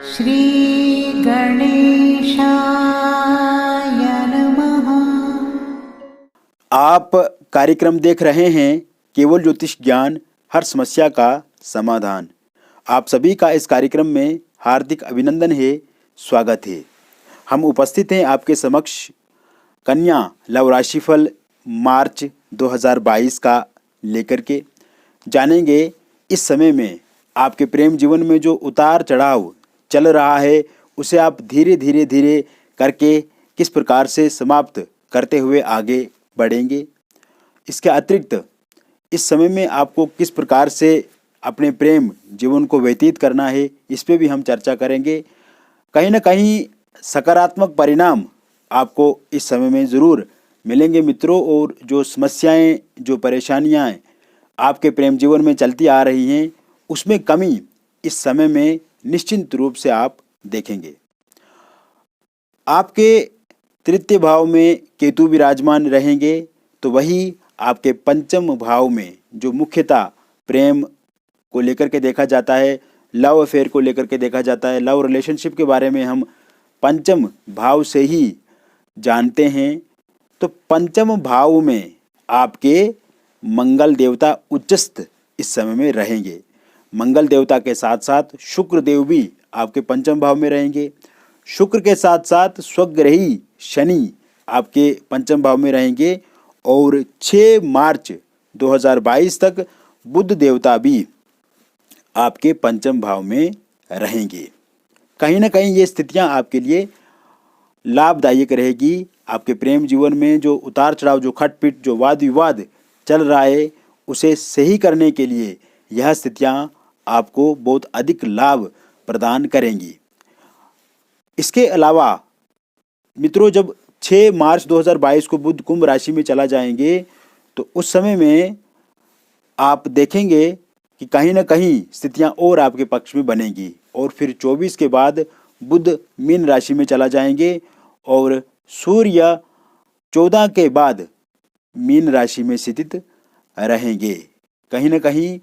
श्री गणेशाय नमः। आप कार्यक्रम देख रहे हैं केवल ज्योतिष ज्ञान, हर समस्या का समाधान। आप सभी का इस कार्यक्रम में हार्दिक अभिनंदन है, स्वागत है। हम उपस्थित हैं आपके समक्ष कन्या लव राशिफल मार्च 2022 का लेकर के। जानेंगे इस समय में आपके प्रेम जीवन में जो उतार चढ़ाव चल रहा है उसे आप धीरे करके किस प्रकार से समाप्त करते हुए आगे बढ़ेंगे। इसके अतिरिक्त इस समय में आपको किस प्रकार से अपने प्रेम जीवन को व्यतीत करना है, इस पे भी हम चर्चा करेंगे। कहीं ना कहीं सकारात्मक परिणाम आपको इस समय में ज़रूर मिलेंगे मित्रों। और जो समस्याएं, जो परेशानियां आपके प्रेम जीवन में चलती आ रही हैं, उसमें कमी इस समय में निश्चित रूप से आप देखेंगे। आपके तृतीय भाव में केतु विराजमान रहेंगे, तो वही आपके पंचम भाव में जो मुख्यतः प्रेम को लेकर के देखा जाता है, लव अफेयर को लेकर के देखा जाता है, लव रिलेशनशिप के बारे में हम पंचम भाव से ही जानते हैं। तो पंचम भाव में आपके मंगल देवता उच्चस्थ इस समय में रहेंगे। मंगल देवता के साथ साथ शुक्र देव भी आपके पंचम भाव में रहेंगे। शुक्र के साथ साथ स्वग्रही शनि आपके पंचम भाव में रहेंगे। और 6 मार्च 2022 तक बुध देवता भी आपके पंचम भाव में रहेंगे। कहीं ना कहीं ये स्थितियां आपके लिए लाभदायक रहेगी। आपके प्रेम जीवन में जो उतार चढ़ाव, जो खटपिट, जो वाद विवाद चल रहा है, उसे सही करने के लिए यह स्थितियां आपको बहुत अधिक लाभ प्रदान करेंगी। इसके अलावा मित्रों, जब 6 मार्च 2022 को बुध कुंभ राशि में चला जाएंगे, तो उस समय में आप देखेंगे कि कहीं ना कहीं स्थितियां और आपके पक्ष में बनेंगी। और फिर 24 के बाद बुध मीन राशि में चला जाएंगे और सूर्य 14 के बाद मीन राशि में स्थित रहेंगे। कहीं ना कहीं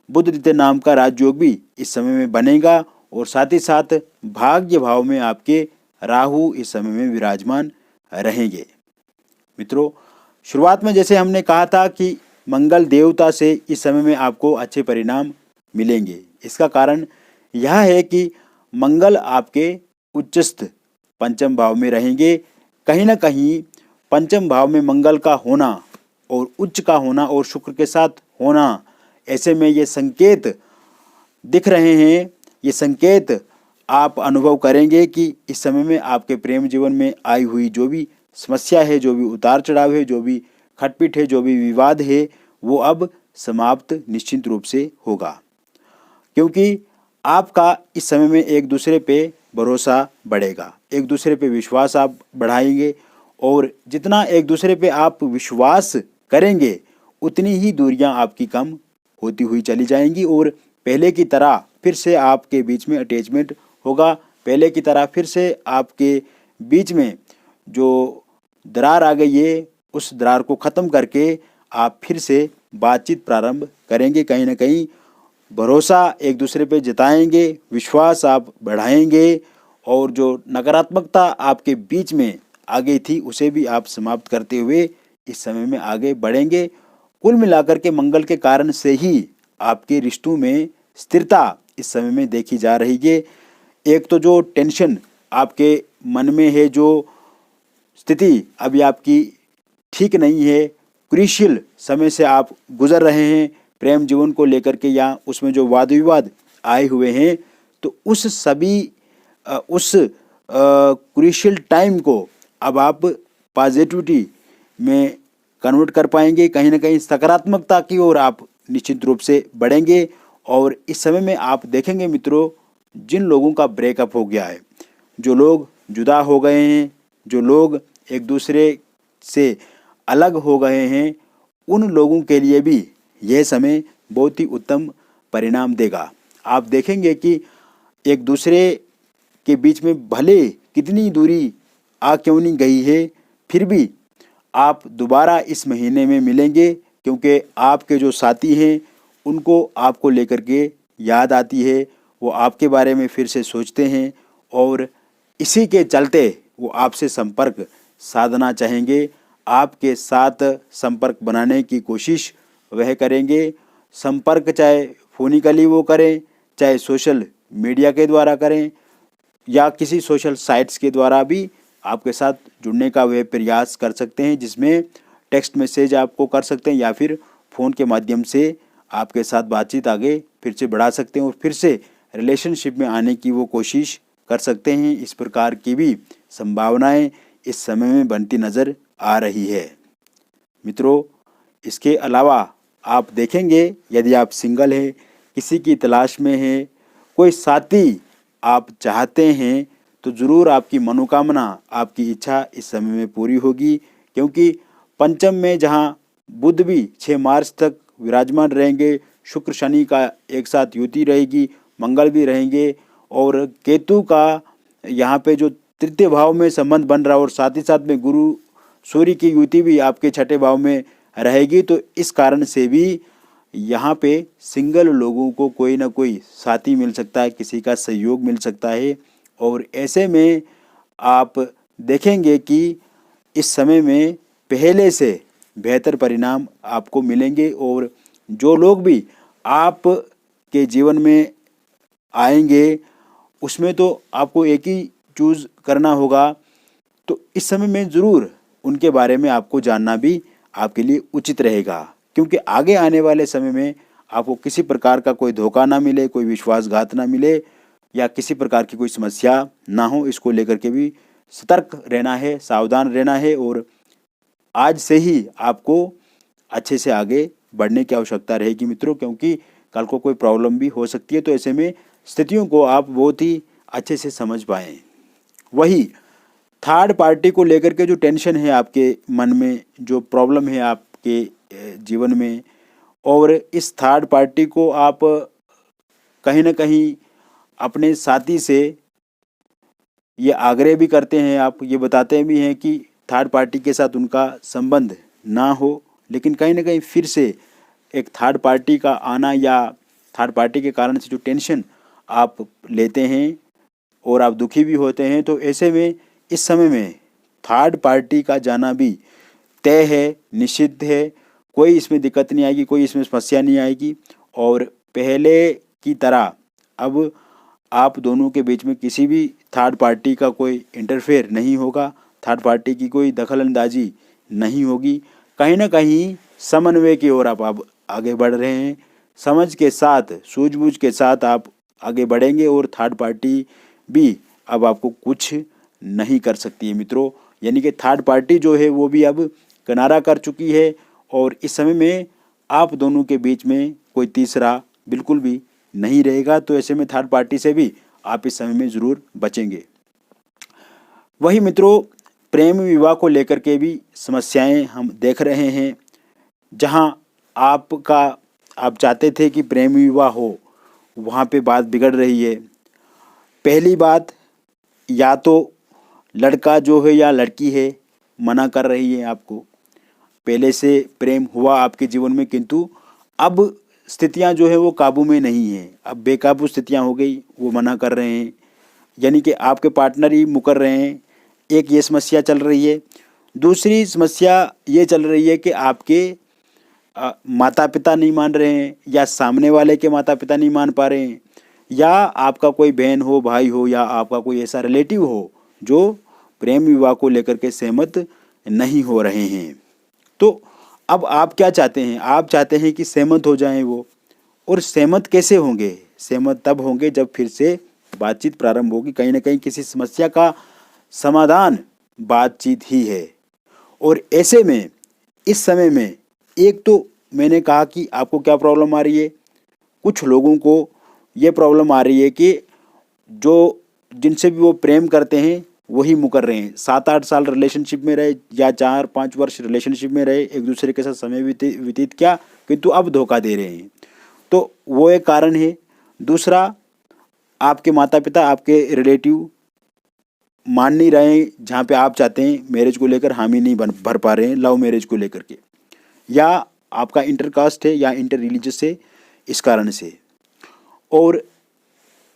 बुध द्वितीय नाम का राजयोग भी इस समय में बनेगा। और साथ ही साथ भाग्य भाव में आपके राहु इस समय में विराजमान रहेंगे। मित्रों, शुरुआत में जैसे हमने कहा था कि मंगल देवता से इस समय में आपको अच्छे परिणाम मिलेंगे। इसका कारण यह है कि मंगल आपके उच्चस्थ पंचम भाव में रहेंगे। कहीं ना कहीं पंचम भाव में मंगल का होना और उच्च का होना और शुक्र के साथ होना, ऐसे में ये संकेत दिख रहे हैं। ये संकेत आप अनुभव करेंगे कि इस समय में आपके प्रेम जीवन में आई हुई जो भी समस्या है, जो भी उतार चढ़ाव है, जो भी खटपिट है, जो भी विवाद है, वो अब समाप्त निश्चित रूप से होगा। क्योंकि आपका इस समय में एक दूसरे पे भरोसा बढ़ेगा, एक दूसरे पे विश्वास आप बढ़ाएंगे। और जितना एक दूसरे पे आप विश्वास करेंगे, उतनी ही दूरियां आपकी कम होती हुई चली जाएंगी। और पहले की तरह फिर से आपके बीच में अटैचमेंट होगा। पहले की तरह फिर से आपके बीच में जो दरार आ गई है, उस दरार को ख़त्म करके आप फिर से बातचीत प्रारंभ करेंगे। कहीं ना कहीं भरोसा एक दूसरे पे जताएंगे, विश्वास आप बढ़ाएंगे। और जो नकारात्मकता आपके बीच में आ गई थी, उसे भी आप समाप्त करते हुए इस समय में आगे बढ़ेंगे। कुल मिलाकर के मंगल के कारण से ही आपके रिश्तों में स्थिरता इस समय में देखी जा रही है। एक तो जो टेंशन आपके मन में है, जो स्थिति अभी आपकी ठीक नहीं है, क्रूशियल समय से आप गुजर रहे हैं प्रेम जीवन को लेकर के, या उसमें जो वाद विवाद आए हुए हैं, तो उस क्रूशियल टाइम को अब आप पॉजिटिविटी में कन्वर्ट कर पाएंगे। कहीं ना कहीं सकारात्मकता की ओर आप निश्चित रूप से बढ़ेंगे। और इस समय में आप देखेंगे मित्रों, जिन लोगों का ब्रेकअप हो गया है, जो लोग जुदा हो गए हैं, जो लोग एक दूसरे से अलग हो गए हैं, उन लोगों के लिए भी यह समय बहुत ही उत्तम परिणाम देगा। आप देखेंगे कि एक दूसरे के बीच में भले कितनी दूरी आ क्यों नहीं गई है, फिर भी आप दोबारा इस महीने में मिलेंगे। क्योंकि आपके जो साथी हैं, उनको आपको लेकर के याद आती है, वो आपके बारे में फिर से सोचते हैं और इसी के चलते वो आपसे संपर्क साधना चाहेंगे, आपके साथ संपर्क बनाने की कोशिश वह करेंगे। संपर्क चाहे फोनिकली वो करें, चाहे सोशल मीडिया के द्वारा करें या किसी सोशल साइट्स के द्वारा भी आपके साथ जुड़ने का वह प्रयास कर सकते हैं, जिसमें टेक्स्ट मैसेज आपको कर सकते हैं या फिर फ़ोन के माध्यम से आपके साथ बातचीत आगे फिर से बढ़ा सकते हैं और फिर से रिलेशनशिप में आने की वो कोशिश कर सकते हैं। इस प्रकार की भी संभावनाएं इस समय में बनती नज़र आ रही है मित्रों। इसके अलावा आप देखेंगे, यदि आप सिंगल हैं, किसी की तलाश में हैं, कोई साथी आप चाहते हैं, तो ज़रूर आपकी मनोकामना, आपकी इच्छा इस समय में पूरी होगी, क्योंकि पंचम में जहाँ बुध भी 6 मार्च तक विराजमान रहेंगे, शुक्र शनि का एक साथ युति रहेगी, मंगल भी रहेंगे और केतु का यहाँ पे जो तृतीय भाव में संबंध बन रहा है और साथ ही साथ में गुरु सूर्य की युति भी आपके छठे भाव में रहेगी। तो इस कारण से भी यहाँ पे सिंगल लोगों को कोई ना कोई साथी मिल सकता है, किसी का सहयोग मिल सकता है और ऐसे में आप देखेंगे कि इस समय में पहले से बेहतर परिणाम आपको मिलेंगे और जो लोग भी आप के जीवन में आएंगे उसमें तो आपको एक ही चूज़ करना होगा। तो इस समय में ज़रूर उनके बारे में आपको जानना भी आपके लिए उचित रहेगा, क्योंकि आगे आने वाले समय में आपको किसी प्रकार का कोई धोखा ना मिले, कोई विश्वासघात ना मिले या किसी प्रकार की कोई समस्या ना हो। इसको लेकर के भी सतर्क रहना है, सावधान रहना है और आज से ही आपको अच्छे से आगे बढ़ने की आवश्यकता रहेगी मित्रों, क्योंकि कल को कोई प्रॉब्लम भी हो सकती है। तो ऐसे में स्थितियों को आप बहुत ही अच्छे से समझ पाएँ। वही थर्ड पार्टी को लेकर के जो टेंशन है आपके मन में, जो प्रॉब्लम है आपके जीवन में, और इस थर्ड पार्टी को आप कहीं ना कहीं अपने साथी से ये आग्रह भी करते हैं, आप ये बताते भी हैं कि थर्ड पार्टी के साथ उनका संबंध ना हो, लेकिन कहीं ना कहीं फिर से एक थर्ड पार्टी का आना या थर्ड पार्टी के कारण से जो टेंशन आप लेते हैं और आप दुखी भी होते हैं, तो ऐसे में इस समय में थर्ड पार्टी का जाना भी तय है, निषिद्ध है। कोई इसमें दिक्कत नहीं आएगी, कोई इसमें समस्या नहीं आएगी और पहले की तरह अब आप दोनों के बीच में किसी भी थर्ड पार्टी का कोई इंटरफेयर नहीं होगा, थर्ड पार्टी की कोई दखल अंदाजी नहीं होगी। कहीं ना कहीं समन्वय की ओर आप आगे बढ़ रहे हैं, समझ के साथ, सूझबूझ के साथ आप आगे बढ़ेंगे और थर्ड पार्टी भी अब आपको कुछ नहीं कर सकती है मित्रों। यानी कि थर्ड पार्टी जो है वो भी अब किनारा कर चुकी है और इस समय में आप दोनों के बीच में कोई तीसरा बिल्कुल भी नहीं रहेगा। तो ऐसे में थर्ड पार्टी से भी आप इस समय में ज़रूर बचेंगे। वही मित्रों, प्रेम विवाह को लेकर के भी समस्याएं हम देख रहे हैं। जहां आप चाहते थे कि प्रेम विवाह हो, वहाँ पे बात बिगड़ रही है। पहली बात, या तो लड़का जो है या लड़की है मना कर रही है आपको। पहले से प्रेम हुआ आपके जीवन में, किंतु अब स्थितियां जो है वो काबू में नहीं है, अब बेकाबू स्थितियां हो गई, वो मना कर रहे हैं, यानी कि आपके पार्टनर ही मुकर रहे हैं। एक ये समस्या चल रही है। दूसरी समस्या ये चल रही है कि आपके माता पिता नहीं मान रहे हैं या सामने वाले के माता पिता नहीं मान पा रहे हैं, या आपका कोई बहन हो, भाई हो, या आपका कोई ऐसा रिलेटिव हो जो प्रेम विवाह को लेकर के सहमत नहीं हो रहे हैं। तो अब आप क्या चाहते हैं? आप चाहते हैं कि सहमत हो जाएं वो, और सहमत कैसे होंगे? सहमत तब होंगे जब फिर से बातचीत प्रारंभ होगी। कहीं ना कहीं किसी समस्या का समाधान बातचीत ही है। और ऐसे में इस समय में एक तो मैंने कहा कि आपको क्या प्रॉब्लम आ रही है, कुछ लोगों को ये प्रॉब्लम आ रही है कि जो जिनसे भी वो प्रेम करते हैं वही मुकर रहे हैं। 7-8 साल रिलेशनशिप में रहे या 4-5 वर्ष रिलेशनशिप में रहे, एक दूसरे के साथ समय व्यतीत किया, किंतु अब धोखा दे रहे हैं। तो वो एक कारण है। दूसरा, आपके माता पिता, आपके रिलेटिव मान नहीं रहे हैं, जहाँ पे आप चाहते हैं मैरिज को लेकर हामी नहीं भर पा रहे हैं, लव मैरिज को लेकर के, या आपका इंटरकास्ट है या इंटर रिलीजियस है, इस कारण से। और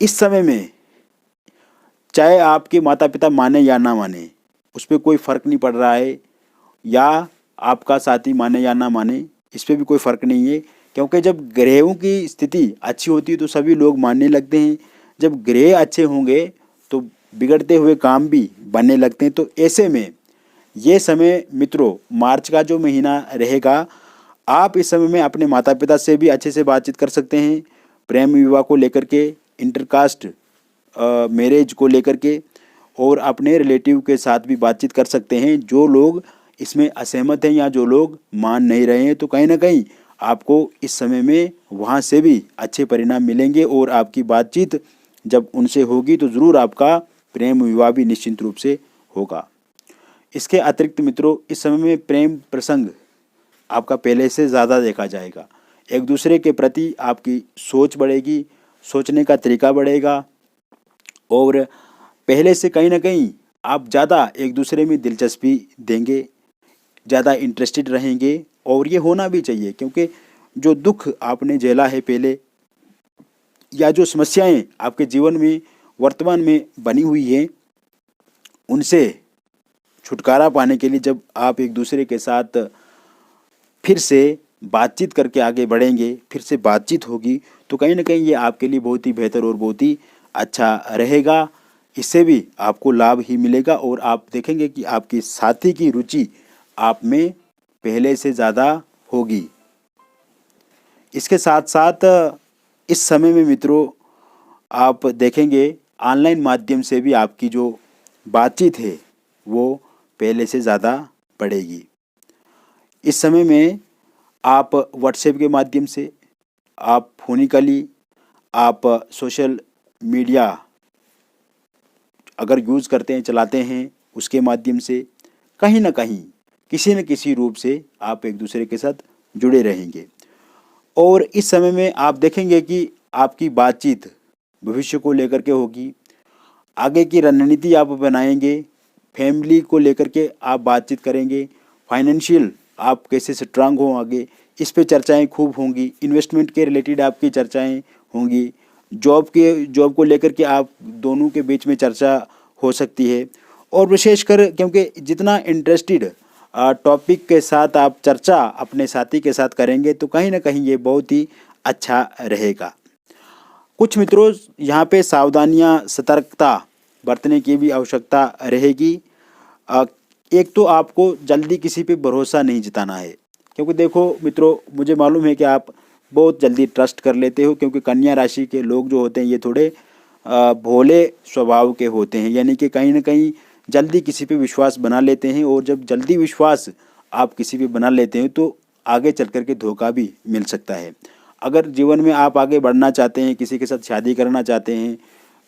इस समय में चाहे आपके माता पिता माने या ना माने, उस पर कोई फर्क नहीं पड़ रहा है, या आपका साथी माने या ना माने, इस पर भी कोई फर्क नहीं है। क्योंकि जब ग्रहों की स्थिति अच्छी होती है तो सभी लोग मानने लगते हैं, जब ग्रह अच्छे होंगे तो बिगड़ते हुए काम भी बनने लगते हैं। तो ऐसे में ये समय मित्रों, मार्च का जो महीना रहेगा, आप इस समय में अपने माता पिता से भी अच्छे से बातचीत कर सकते हैं, प्रेम विवाह को लेकर के, इंटरकास्ट मैरिज को लेकर के, और अपने रिलेटिव के साथ भी बातचीत कर सकते हैं। जो लोग इसमें असहमत हैं या जो लोग मान नहीं रहे हैं, तो कहीं ना कहीं आपको इस समय में वहाँ से भी अच्छे परिणाम मिलेंगे, और आपकी बातचीत जब उनसे होगी तो ज़रूर आपका प्रेम विवाह भी निश्चित रूप से होगा। इसके अतिरिक्त मित्रों, इस समय में प्रेम प्रसंग आपका पहले से ज़्यादा देखा जाएगा। एक दूसरे के प्रति आपकी सोच बढ़ेगी, सोचने का तरीका बढ़ेगा, और पहले से कहीं ना कहीं आप ज़्यादा एक दूसरे में दिलचस्पी देंगे, ज़्यादा इंटरेस्टेड रहेंगे। और ये होना भी चाहिए, क्योंकि जो दुख आपने झेला है पहले, या जो समस्याएं आपके जीवन में वर्तमान में बनी हुई हैं, उनसे छुटकारा पाने के लिए जब आप एक दूसरे के साथ फिर से बातचीत करके आगे बढ़ेंगे, फिर से बातचीत होगी, तो कहीं ना कहीं ये आपके लिए बहुत ही बेहतर और बहुत ही अच्छा रहेगा। इससे भी आपको लाभ ही मिलेगा, और आप देखेंगे कि आपकी साथी की रुचि आप में पहले से ज़्यादा होगी। इसके साथ साथ इस समय में मित्रों, आप देखेंगे ऑनलाइन माध्यम से भी आपकी जो बातचीत है वो पहले से ज़्यादा बढ़ेगी। इस समय में आप व्हाट्सएप के माध्यम से, आप फोनिकली, आप सोशल मीडिया अगर यूज़ करते हैं, चलाते हैं, उसके माध्यम से कहीं ना कहीं किसी न किसी रूप से आप एक दूसरे के साथ जुड़े रहेंगे। और इस समय में आप देखेंगे कि आपकी बातचीत भविष्य को लेकर के होगी, आगे की रणनीति आप बनाएंगे, फैमिली को लेकर के आप बातचीत करेंगे, फाइनेंशियल आप कैसे स्ट्रांग हो आगे, इस पे चर्चाएं खूब होंगी, इन्वेस्टमेंट के रिलेटेड आपकी चर्चाएं होंगी, जॉब को लेकर के आप दोनों के बीच में चर्चा हो सकती है। और विशेषकर क्योंकि जितना इंटरेस्टेड टॉपिक के साथ आप चर्चा अपने साथी के साथ करेंगे, तो कहीं ना कहीं ये बहुत ही अच्छा रहेगा। कुछ मित्रों, यहाँ पे सावधानियाँ, सतर्कता बरतने की भी आवश्यकता रहेगी। एक तो आपको जल्दी किसी पे भरोसा नहीं जताना है, क्योंकि देखो मित्रों, मुझे मालूम है कि आप बहुत जल्दी ट्रस्ट कर लेते हो, क्योंकि कन्या राशि के लोग जो होते हैं ये थोड़े भोले स्वभाव के होते हैं, यानी कि कहीं ना कहीं जल्दी किसी पे विश्वास बना लेते हैं। और जब जल्दी विश्वास आप किसी पे बना लेते हैं तो आगे चल कर के धोखा भी मिल सकता है। अगर जीवन में आप आगे बढ़ना चाहते हैं, किसी के साथ शादी करना चाहते हैं,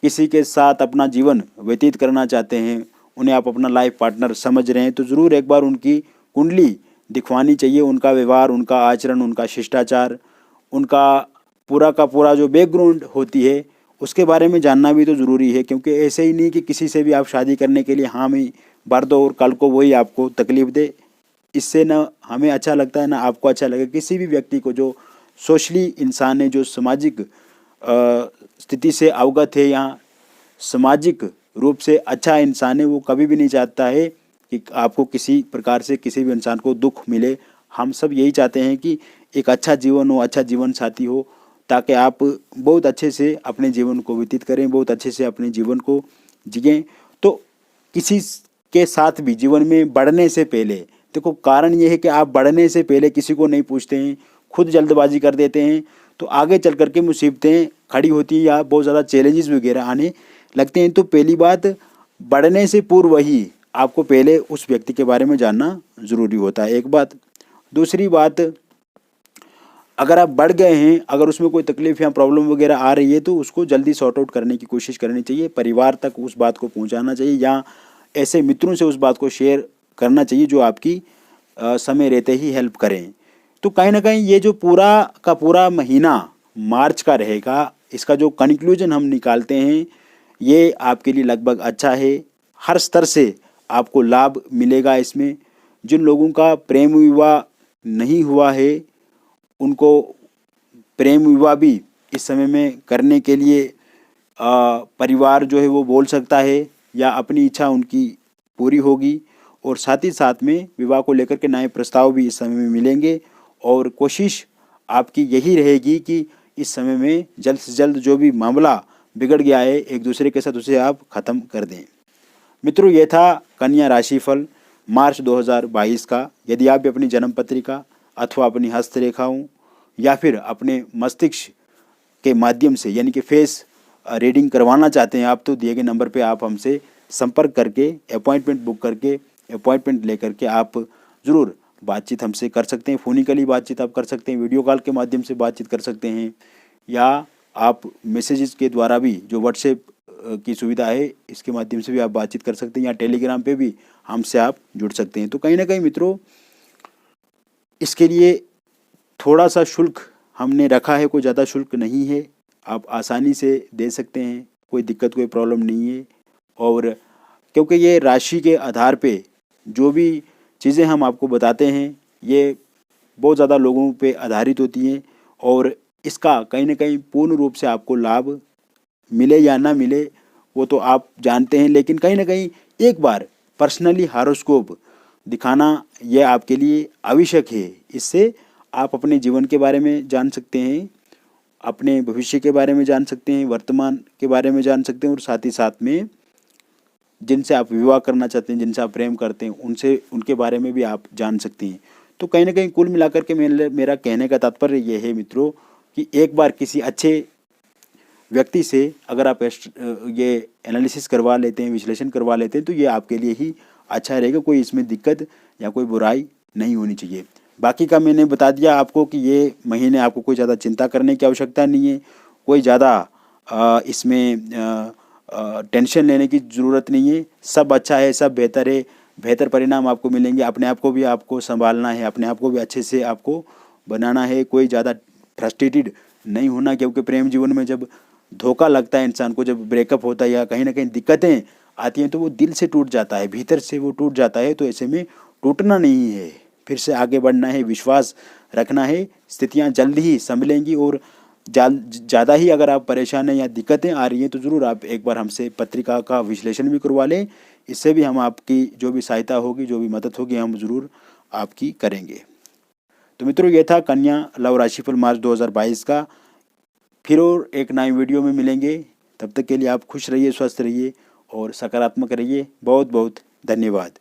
किसी के साथ अपना जीवन व्यतीत करना चाहते हैं, उन्हें आप अपना लाइफ पार्टनर समझ रहे हैं, तो ज़रूर एक बार उनकी कुंडली दिखवानी चाहिए। उनका व्यवहार, उनका आचरण, उनका शिष्टाचार, उनका पूरा का पूरा जो बैकग्राउंड होती है उसके बारे में जानना भी तो ज़रूरी है। क्योंकि ऐसे ही नहीं कि किसी से भी आप शादी करने के लिए हाँ में भर दो और कल को वही आपको तकलीफ़ दे। इससे ना हमें अच्छा लगता है ना आपको अच्छा लगे। किसी भी व्यक्ति को जो सोशली इंसान है, जो सामाजिक स्थिति से अवगत है या सामाजिक रूप से अच्छा इंसान है, वो कभी भी नहीं चाहता है कि आपको किसी प्रकार से किसी भी इंसान को दुख मिले। हम सब यही चाहते हैं कि एक अच्छा जीवन हो, अच्छा जीवन साथी हो, ताकि आप बहुत अच्छे से अपने जीवन को व्यतीत करें, बहुत अच्छे से अपने जीवन को जिएं। तो किसी के साथ भी जीवन में बढ़ने से पहले, देखो कारण ये है कि आप बढ़ने से पहले किसी को नहीं पूछते हैं, खुद जल्दबाजी कर देते हैं, तो आगे चल करके मुसीबतें खड़ी होती हैं या बहुत ज़्यादा चैलेंजेस वगैरह आने लगते हैं। तो पहली बात, बढ़ने से पूर्व ही आपको पहले उस व्यक्ति के बारे में जानना ज़रूरी होता है, एक बात। दूसरी बात, अगर आप बढ़ गए हैं, अगर उसमें कोई तकलीफ या प्रॉब्लम वगैरह आ रही है, तो उसको जल्दी सॉर्ट आउट करने की कोशिश करनी चाहिए। परिवार तक उस बात को पहुंचाना चाहिए, या ऐसे मित्रों से उस बात को शेयर करना चाहिए जो आपकी समय रहते ही हेल्प करें। तो कहीं ना कहीं ये जो पूरा का पूरा महीना मार्च का रहेगा, इसका जो कंक्लूजन हम निकालते हैं, ये आपके लिए लगभग अच्छा है। हर स्तर से आपको लाभ मिलेगा इसमें। जिन लोगों का प्रेम विवाह नहीं हुआ है, उनको प्रेम विवाह भी इस समय में करने के लिए परिवार जो है वो बोल सकता है या अपनी इच्छा उनकी पूरी होगी। और साथ ही साथ में विवाह को लेकर के नए प्रस्ताव भी इस समय में मिलेंगे। और कोशिश आपकी यही रहेगी कि इस समय में जल्द से जल्द जो भी मामला बिगड़ गया है एक दूसरे के साथ उसे आप ख़त्म कर दें। मित्रों, ये था कन्या राशिफल मार्च 2022 का। यदि आप भी अपनी जन्म पत्रिका अथवा अपनी हस्तरेखाओं या फिर अपने मस्तिष्क के माध्यम से यानी कि फेस रीडिंग करवाना चाहते हैं आप, तो दिए गए नंबर पे आप हमसे संपर्क करके अपॉइंटमेंट बुक करके अपॉइंटमेंट लेकर के आप ज़रूर बातचीत हमसे कर सकते हैं। फोनिकली बातचीत आप कर सकते हैं, वीडियो कॉल के माध्यम से बातचीत कर सकते हैं, या आप मैसेजेस के द्वारा भी, जो व्हाट्सएप की सुविधा है इसके माध्यम से भी आप बातचीत कर सकते हैं, या टेलीग्राम पे भी हमसे आप जुड़ सकते हैं। तो कहीं ना कहीं मित्रों, इसके लिए थोड़ा सा शुल्क हमने रखा है, कोई ज़्यादा शुल्क नहीं है, आप आसानी से दे सकते हैं, कोई दिक्कत कोई प्रॉब्लम नहीं है। और क्योंकि ये राशि के आधार पे जो भी चीज़ें हम आपको बताते हैं ये बहुत ज़्यादा लोगों पे आधारित होती हैं, और इसका कहीं ना कहीं पूर्ण रूप से आपको लाभ मिले या ना मिले वो तो आप जानते हैं, लेकिन कहीं ना कहीं एक बार पर्सनली हॉरोस्कोप दिखाना यह आपके लिए आवश्यक है। इससे आप अपने जीवन के बारे में जान सकते हैं, अपने भविष्य के बारे में जान सकते हैं, वर्तमान के बारे में जान सकते हैं, और साथ ही साथ में जिनसे आप विवाह करना चाहते हैं, जिनसे आप प्रेम करते हैं, उनके बारे में भी आप जान सकते हैं। तो कहीं ना कहीं कुल मिलाकर के मेरा कहने का तात्पर्य ये है मित्रों कि एक बार किसी अच्छे व्यक्ति से अगर आप ये एनालिसिस करवा लेते हैं, विश्लेषण करवा लेते हैं, तो ये आपके लिए ही अच्छा रहेगा। कोई इसमें दिक्कत या कोई बुराई नहीं होनी चाहिए। बाकी का मैंने बता दिया आपको कि ये महीने आपको कोई ज़्यादा चिंता करने की आवश्यकता नहीं है, कोई ज़्यादा इसमें टेंशन लेने की ज़रूरत नहीं है। सब अच्छा है, सब बेहतर है, बेहतर परिणाम आपको मिलेंगे। अपने आप को भी आपको संभालना है, अपने आप को भी अच्छे से आपको बनाना है, कोई ज़्यादा फ्रस्ट्रेटेड नहीं होना, क्योंकि प्रेम जीवन में जब धोखा लगता है इंसान को, जब ब्रेकअप होता है या कहीं ना कहीं दिक्कतें आती हैं, तो वो दिल से टूट जाता है, भीतर से वो टूट जाता है। तो ऐसे में टूटना नहीं है, फिर से आगे बढ़ना है, विश्वास रखना है, स्थितियाँ जल्दी ही संभलेंगी। और ज़्यादा ही अगर आप परेशान हैं या दिक्कतें आ रही हैं, तो ज़रूर आप एक बार हमसे पत्रिका का विश्लेषण भी करवा लें। इससे भी हम आपकी जो भी सहायता होगी, जो भी मदद होगी, हम ज़रूर आपकी करेंगे। तो मित्रों, ये था कन्या लव राशिफल मार्च 2022 का। फिर और एक नए वीडियो में मिलेंगे। तब तक के लिए आप खुश रहिए, स्वस्थ रहिए और सकारात्मक रहिए। बहुत बहुत धन्यवाद।